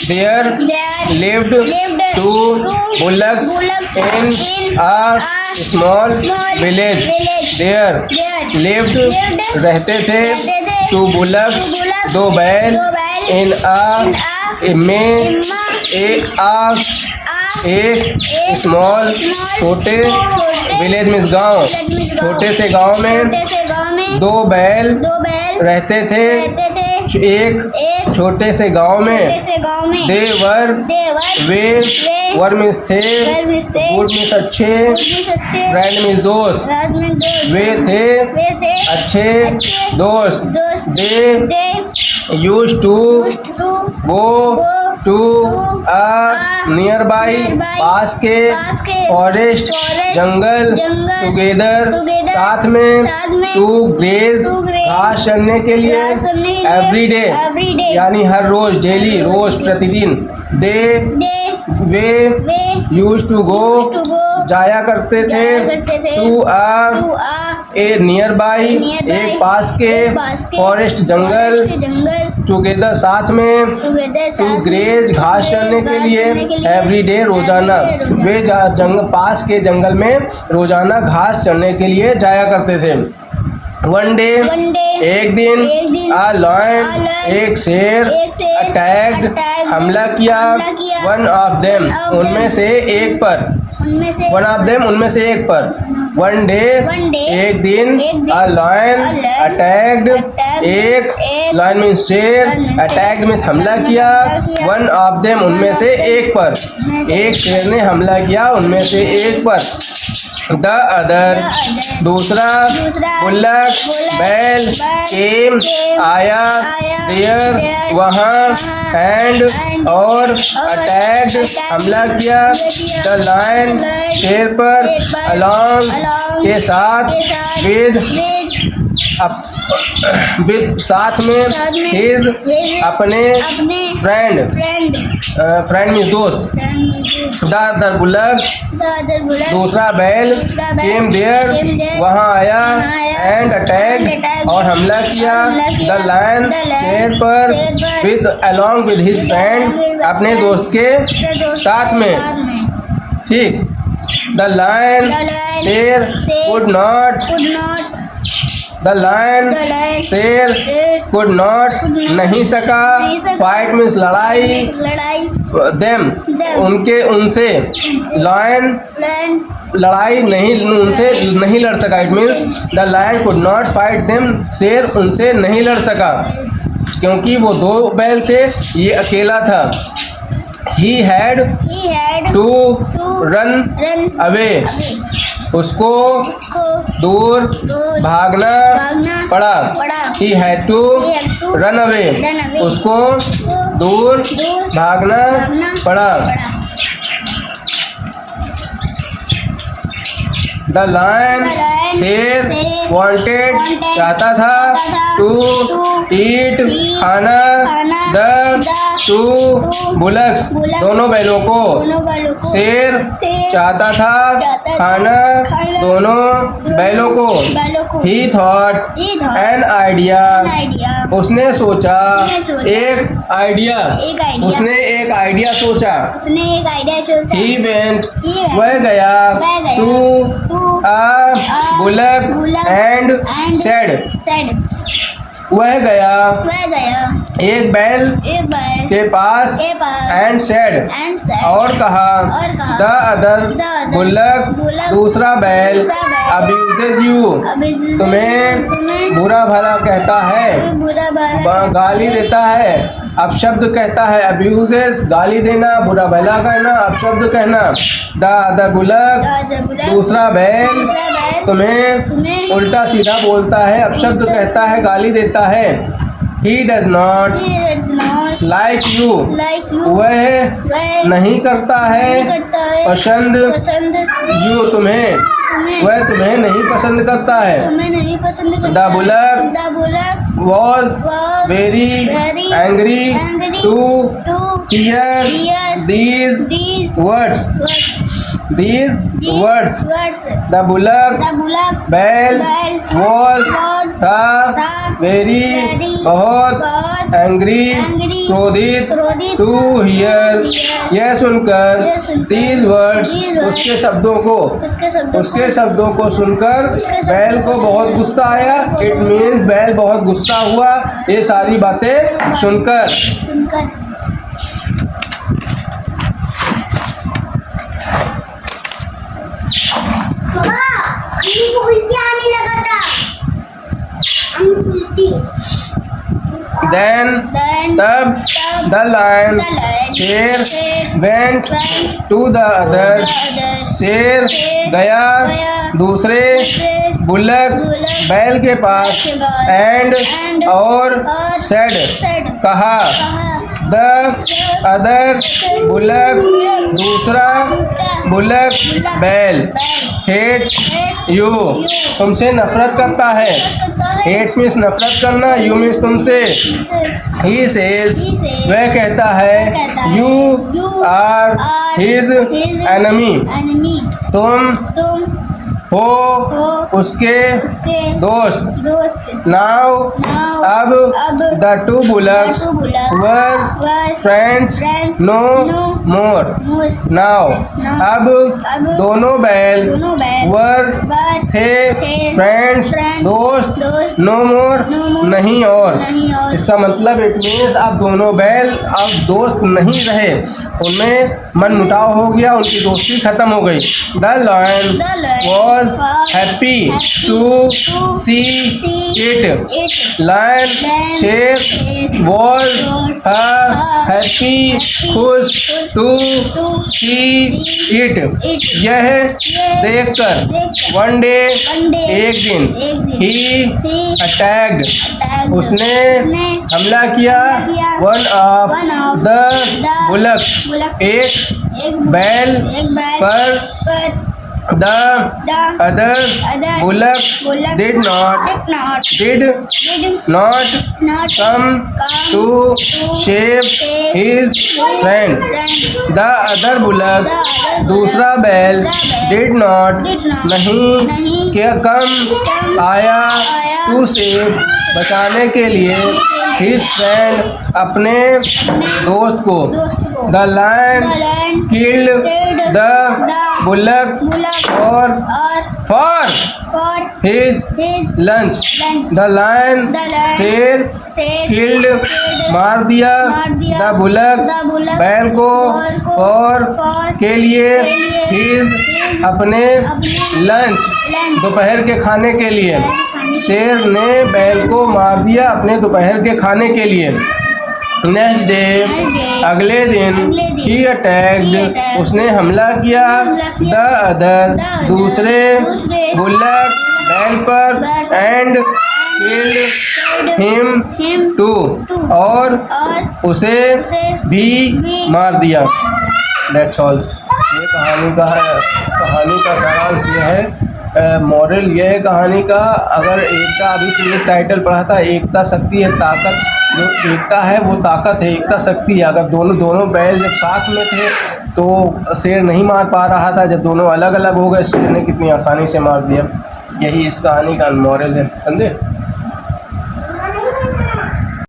There lived two bullocks in a small village. There lived रहते थे two bullocks दो बैल in a में एक स्मॉल छोटे विलेज मीन्स गांव, छोटे से गांव में दो बैल रहते थे एक छोटे से गांव में। देवर वे वर मीन्स थे, गुड मीन्स अच्छे, फ्रेंड मीन्स दोस्त, वे थे अच्छे दोस्त। They used to go to a nearby पास के फॉरेस्ट जंगल टुगेदर साथ में, टू ग्रेज घास चरने के लिए, एवरी डे यानी हर रोज, डेली रोज प्रतिदिन। दे वे यूज्ड टू गो जाया करते थे, टू ए नियर बाई एक पास के फॉरेस्ट जंगल, टुगेदर साथ में, टू ग्रेज घास चरने के लिए, एवरी डे रोजाना। वे पास के जंगल में रोजाना घास चरने के लिए जाया करते थे। वन डे एक दिन आ लॉयन एक शेर अटैक्ड हमला किया, वन ऑफ देम उनमें से एक पर, वन ऑफ देम उनमें से एक पर। वन डे एक दिन आ लॉयन अटैक्ड एक, लॉयन मीन्स शेर, अटैक्ड मीन्स हमला किया, वन ऑफ देम उनमें से एक पर, एक शेर ने हमला किया उनमें से एक पर। द अदर दूसरा, बुल्लक बैल, केम आया, देयर वहाँ, एंड और, अटैक्ड हमला किया, द लायन शेर पर, अलॉन्ग के साथ, विद साथ में, हिज अपने, फ्रेंड मीन्स दोस्त। द अदर बुल्लक दूसरा बैल, केम देयर वहाँ आया, एंड अटैक और हमला किया, द लायन शेर पर, with along with his friend अपने दोस्त के साथ में। ठीक, द लायन शेर कुड नॉट, द लायन शेर कुड नॉट नहीं सका, फाइट मीन्स लड़ाई, देम उनसे, लायन लड़ाई नहीं उनसे नहीं लड़ सका, it means the lion could not fight them, शेर उनसे नहीं लड़ सका क्योंकि वो दो बैल थे, ये अकेला था। He had to run away उसको दूर भागना पड़ा। He had to run away उसको दूर भागना पड़ा। द लायन शेर वांटेड चाहता था, टू ईट खाना, द टू बुलक्स दोनों बैलों को, शेर चाहता था खाना दोनों बैलों को। ही थॉट एन आइडिया उसने सोचा, एक आइडिया उसने एक आइडिया सोचा। ही वेंट वह गया, to a bullock and said वह गया एक बैल के पास, एंड सेड और कहा, द अदर बुल्लक दूसरा बैल, अब्यूजेस यू तुम्हें बुरा भला कहता है, गाली देता है, अपशब्द कहता है। अब्यूजेस गाली देना, बुरा भला कहना, अपशब्द कहना। द अदर बुल्लक दूसरा बैल तुम्हें उल्टा सीधा बोलता है, अपशब्द कहता है, गाली देता है। He does not like you वह नहीं करता है पसंद, you तुम्हें वह तुम्हें नहीं पसंद करता है। The bullock was very angry to hear these words. The bullock बैल was था very बहुत एंग्री क्रोधित, टू हियर यह सुनकर, दीज वर्ड्स उसके शब्दों को सुनकर बैल को बहुत गुस्सा आया। इट मीन्स बैल बहुत गुस्सा हुआ ये सारी बातें सुनकर। Then तब the lion शेर went to the other शेर गया दूसरे बुलक बैल के पास and और said कहा the other बुलक दूसरा बुलक बैल hates you तुमसे नफरत करता है। hates मीन्स नफरत करना, you मीन्स तुमसे। he says वह कहता है you are his enemy तुम हो उसके दोस्त। नाउ अब the two bullocks were friends no more now अब दोनों बैल वर थे फ्रेंड्स दोस्त नो मोर नहीं और। इसका मतलब इट मीन्स अब दोनों बैल अब दोस्त नहीं रहे, उनमें मन मुटाव हो गया, उनकी दोस्ती खत्म हो गई। The lion was happy to see it lion शेर was happy खुश to see it यह देखकर। one day एक दिन he attacked उसने हमला किया one of the bullocks एक बैल पर। The other bullock did not come to save his friend. The other bullock दूसरा बैल did not नहीं क्या कम आया to save बचाने के लिए his friend अपने दोस्त को। The lion killed the bullock for his lunch. The lion शेर killed मार दिया the bullock बैल को और के लिए his अपने lunch दोपहर के खाने के लिए। शेर ने बैल को मार दिया अपने दोपहर के खाने के लिए। नेक्स्ट डे अगले दिन ही अटैक्ड उसने हमला किया द अदर दूसरे बुलक बैल पर एंड किल्ड हिम टू और उसे भी मार दिया। That's all. ये कहानी का सारांश यह है। मॉरल यह है कहानी का, अगर एकता, अभी तुमने टाइटल पढ़ा था एकता शक्ति है ताकत, जो एकता है वो ताकत है, एकता शक्ति है। अगर दोनों बैल जब साथ में थे तो शेर नहीं मार पा रहा था, जब दोनों अलग अलग हो गए शेर ने कितनी आसानी से मार दिया। यही इस कहानी का मॉरल है, समझे।